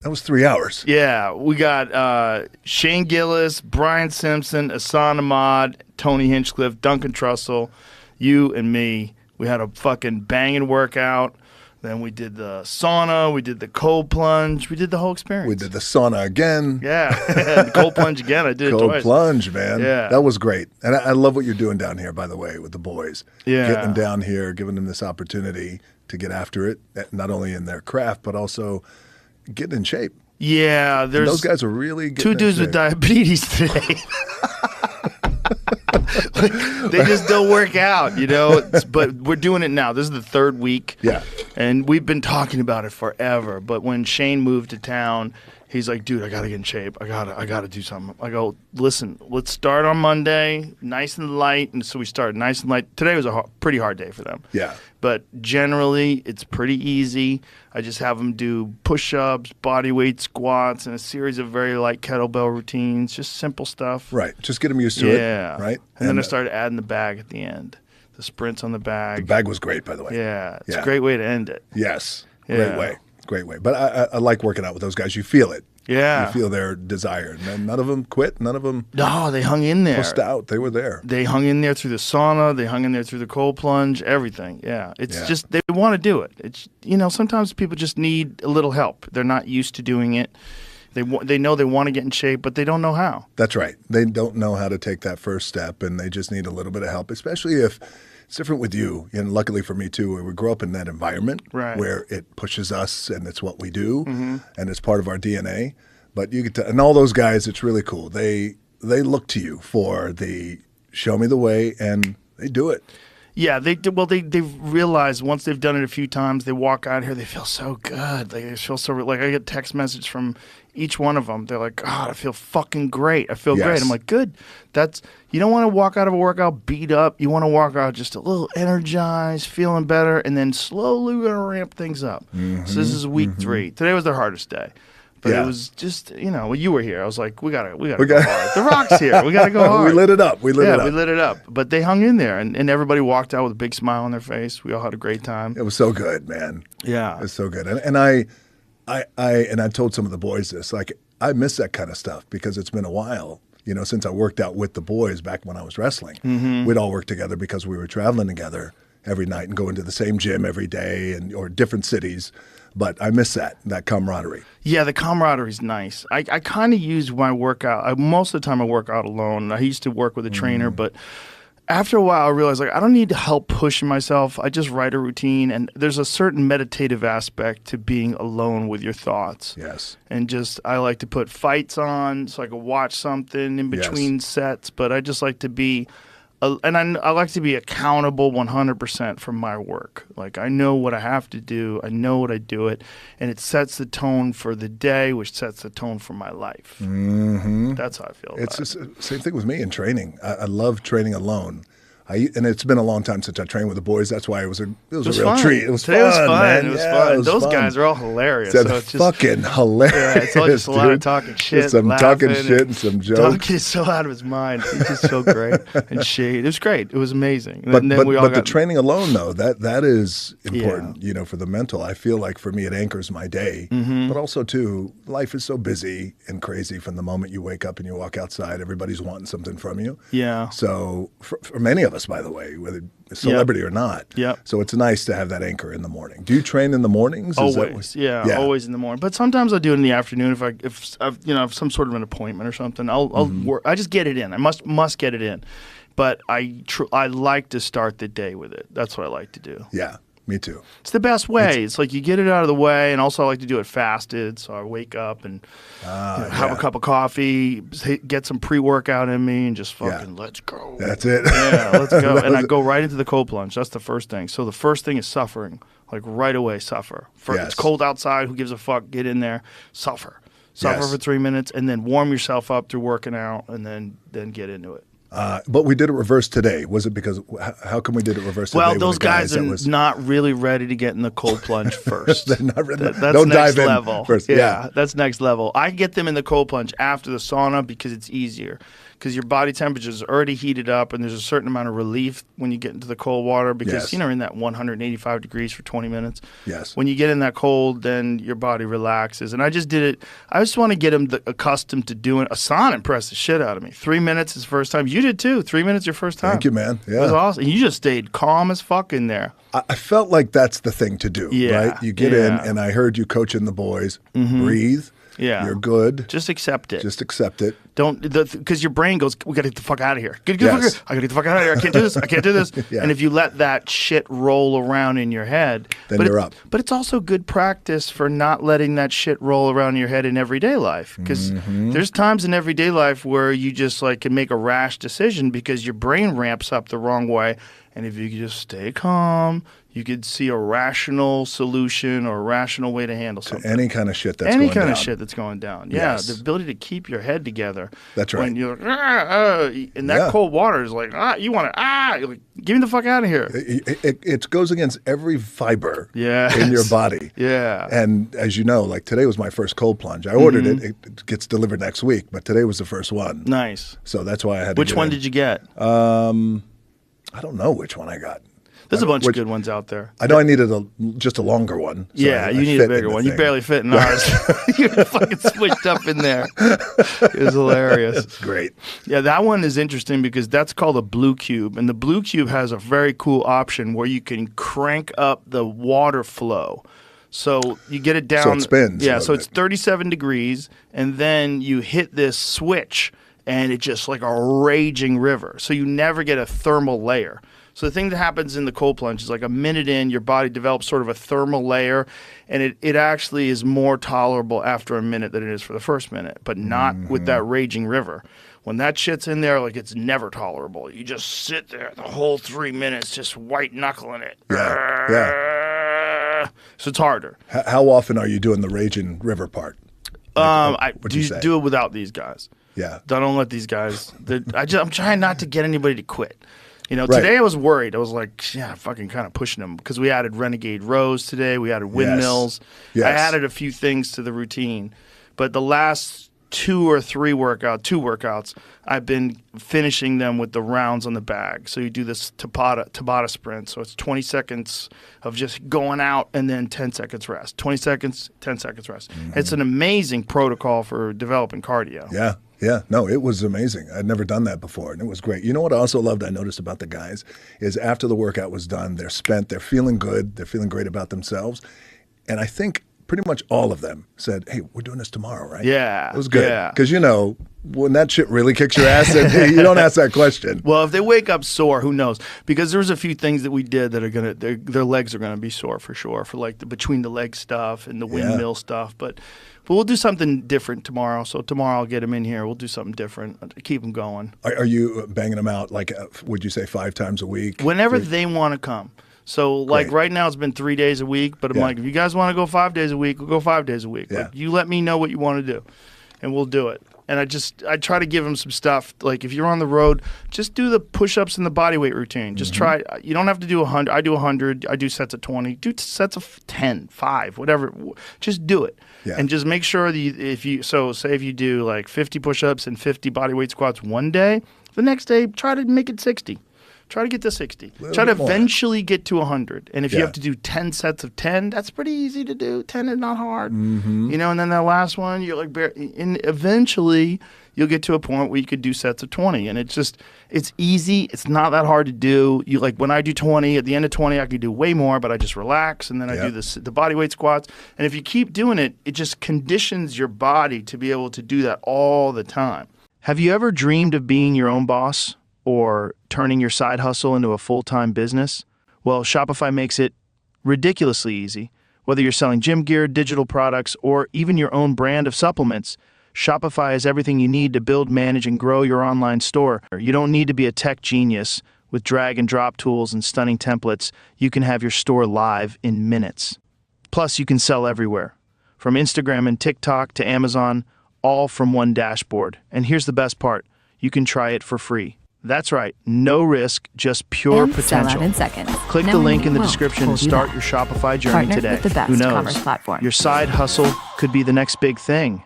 That was 3 hours. Yeah, we got Shane Gillis, Brian Simpson, Asan Ahmad, Tony Hinchcliffe, Duncan Trussell, you and me. We had a fucking banging workout. Then we did the sauna. We did the cold plunge. We did the whole experience. We did the sauna again. Yeah, the cold plunge again. I did it twice. Cold plunge, man. Yeah. That was great. And I love what you're doing down here, by the way, with the boys. Yeah. Getting them down here, giving them this opportunity to get after it, not only in their craft, but also getting in shape. Yeah, there's those guys are really getting two dudes with diabetes today. They just don't work out, you know. But we're doing it now. This is the third week. Yeah. And we've been talking about it forever. But when Shane moved to town, he's like, dude, I got to get in shape. I gotta do something. I go, listen, let's start on Monday, nice and light. And so we started nice and light. Today was a pretty hard day for them. Yeah. But generally, it's pretty easy. I just have them do push-ups, body weight squats, and a series of very light kettlebell routines, just simple stuff. Right. Just get them used to it. Yeah. Right. And then I started adding the bag at the end, the sprints on the bag. The bag was great, by the way. Yeah. It's a great way to end it. Yes. Yeah. Great way. Great way. But I like working out with those guys. You feel it. Yeah. You feel their desire. And none of them quit. None of them No, they hung in there. pushed out. They were there. They hung in there through the sauna. They hung in there through the cold plunge, everything. Yeah. It's just, they want to do it. It's, you know, sometimes people just need a little help. They're not used to doing it. They know they want to get in shape, but they don't know how. That's right. They don't know how to take that first step, and they just need a little bit of help, especially if it's different with you. And luckily for me, too, we grew up in that environment where it pushes us, and it's what we do, and it's part of our DNA. But you get to, and all those guys, it's really cool. They look to you for the show me the way, and they do it. Yeah, they've realized once they've done it a few times, they walk out here, they feel so good. They feel so, like, I get text message from each one of them. They're like, God, I feel fucking great. I feel great. I'm like, good. You don't want to walk out of a workout beat up. You want to walk out just a little energized, feeling better, and then slowly we're going to ramp things up. So this is week 3. Today was their hardest day. But it was just, you know, when you were here, I was like, we gotta go hard. The Rock's here. We gotta go hard. We lit it up. We lit it up. But they hung in there, and everybody walked out with a big smile on their face. We all had a great time. It was so good, man. Yeah, it was so good. And I told some of the boys this. Like, I miss that kind of stuff because it's been a while. You know, since I worked out with the boys back when I was wrestling, we'd all work together because we were traveling together every night and going to the same gym every day or different cities. But I miss that camaraderie. Yeah, the camaraderie's nice. I kind of use my workout. Most of the time I work out alone. I used to work with a trainer, but after a while I realized, like, I don't need help pushing myself. I just write a routine, and there's a certain meditative aspect to being alone with your thoughts. Yes. And I like to put fights on so I can watch something in between sets, but I just like to be... And I like to be accountable 100% for my work. Like, I know what I have to do. I know what I do it. And it sets the tone for the day, which sets the tone for my life. That's how I feel about it. It's the same thing with me in training. I love training alone. And it's been a long time since I trained with the boys. That's why it was a real fun. treat. It was Today fun, was fun. man. It was Yeah, fun. it was Those fun. guys are all hilarious. They're so it's just fucking hilarious. Yeah, it's all just a lot of dude. talking shit. Some laughing, talking shit and some jokes. Duncan is so out of his mind. He's just so great. And Shade. It was great. It was amazing. But But the training alone, though, that is important, you know, for the mental. I feel like for me it anchors my day. But also, too, life is so busy and crazy from the moment you wake up and you walk outside. Everybody's wanting something from you. Yeah. So for many of us, by the way, whether celebrity or not. Yep. So it's nice to have that anchor in the morning. Do you train in the mornings? Always. Always in the morning. But sometimes I do it in the afternoon if I've some sort of an appointment or something. I'll work. I just get it in. I must get it in. But I like to start the day with it. That's what I like to do. Yeah. Me too. It's the best way. It's like you get it out of the way, and also I like to do it fasted. So I wake up and have a cup of coffee, get some pre-workout in me, and just fucking let's go. That's it. Yeah, let's go. And I go right into the cold plunge. That's the first thing. So the first thing is suffering. Like right away, suffer. It's cold outside. Who gives a fuck? Get in there. Suffer for 3 minutes, and then warm yourself up through working out, and then get into it. But we did it reverse today. Was it because how come we did it reverse today? Well, those guys are not really ready to get in the cold plunge first. They're not ready. That's Don't next dive level. in first. Yeah, that's next level. I get them in the cold plunge after the sauna because it's easier. because your body temperature is already heated up, and there's a certain amount of relief when you get into the cold water because, you know, in that 185 degrees for 20 minutes. Yes. When you get in that cold, then your body relaxes. And I just did it. I just want to get him accustomed to doing a sauna. Impressed the shit out of me. 3 minutes his first time. You did too. 3 minutes your first time. Thank you, man. Yeah. It was awesome. And you just stayed calm as fuck in there. I felt like that's the thing to do, right? You get in, and I heard you coaching the boys. Breathe. Yeah. You're good. Just accept it. Just accept it. Don't, because your brain goes, we got to get the fuck out of here. I got to get the fuck out of here. I can't do this. I can't do this. And if you let that shit roll around in your head, then you're up. But it's also good practice for not letting that shit roll around in your head in everyday life. Because there's times in everyday life where you just like can make a rash decision because your brain ramps up the wrong way. And if you could just stay calm, you could see a rational solution or a rational way to handle something. Any kind of shit that's going down. Any kind of shit that's going down. Yeah, the ability to keep your head together. That's right. When you're like, and that cold water is like, you want to, you're like, give me the fuck out of here. It goes against every fiber in your body. Yeah. And as you know, like today was my first cold plunge. I ordered it. It gets delivered next week, but today was the first one. Nice. So that's why I had to Which one did you get? I don't know which one I got. There's a bunch of good ones out there. I know I needed just a longer one. So you need a bigger one. You barely fit in ours. You're fucking switched up in there. It was hilarious. That's great. Yeah, that one is interesting because that's called a blue cube. And the blue cube has a very cool option where you can crank up the water flow. So you get it down. So it spins. Yeah, so it's 37 degrees, and then you hit this switch, and it's just like a raging river. So you never get a thermal layer. So the thing that happens in the cold plunge is like a minute in, your body develops sort of a thermal layer, and it actually is more tolerable after a minute than it is for the first minute, but not with that raging river. When that shit's in there, like it's never tolerable. You just sit there the whole 3 minutes just white knuckling it. Yeah. So it's harder. How often are you doing the raging river part? I do it without these guys. Yeah. Don't let these guys. I'm trying not to get anybody to quit. You know, today I was worried. I was like, fucking kind of pushing them because we added Renegade Rows today. We added windmills. Yes. I added a few things to the routine. But the last two workouts, I've been finishing them with the rounds on the bag. So you do this Tabata sprint. So it's 20 seconds of just going out and then 10 seconds rest. 20 seconds, 10 seconds rest. It's an amazing protocol for developing cardio. Yeah. Yeah, no, it was amazing. I'd never done that before, and it was great. You know what I also loved, I noticed about the guys, is after the workout was done, they're spent, they're feeling good, they're feeling great about themselves. And I think pretty much all of them said, hey, we're doing this tomorrow, right? Yeah. It was good. Yeah. Because, you know, when that shit really kicks your ass, you don't ask that question. Well, if they wake up sore, who knows? Because there's a few things that we did that are going to, their legs are going to be sore for sure, for like the between the leg stuff and the windmill stuff. But we'll do something different tomorrow. So tomorrow I'll get them in here. We'll do something different to keep them going. Are you banging them out, like, would you say 5 times a week? Whenever they want to come. So, like, right now it's been 3 days a week, but I'm like, if you guys want to go 5 days a week, we'll go 5 days a week. Yeah. Like, you let me know what you want to do, and we'll do it. And I try to give them some stuff. Like, if you're on the road, just do the push-ups and the body weight routine. Just try. You don't have to do 100. I do 100. I do sets of 20. Do sets of 10, 5, whatever. Just do it. Yeah. And just make sure that say if you do like 50 push-ups and 50 body weight squats one day, the next day try to make it 60. Try to get to 60. Try to eventually get to 100. And if you have to do 10 sets of 10, that's pretty easy to do. 10 is not hard. You know, and then that last one, you're like, and eventually you'll get to a point where you could do sets of 20. And it's easy. It's not that hard to do. You like when I do 20, at the end of 20, I could do way more, but I just relax. And then I do the body weight squats. And if you keep doing it, it just conditions your body to be able to do that all the time. Have you ever dreamed of being your own boss? Or turning your side hustle into a full-time business? Well, Shopify makes it ridiculously easy. Whether you're selling gym gear, digital products, or even your own brand of supplements, Shopify has everything you need to build, manage, and grow your online store. You don't need to be a tech genius. With drag and drop tools and stunning templates, you can have your store live in minutes. Plus, you can sell everywhere, from Instagram and TikTok to Amazon, all from one dashboard. And here's the best part. You can try it for free. That's right. No risk, just pure potential. Sell out in seconds. Click the link in the description and start your Shopify journey today. With the best Who knows? commerce platform. Your side hustle could be the next big thing.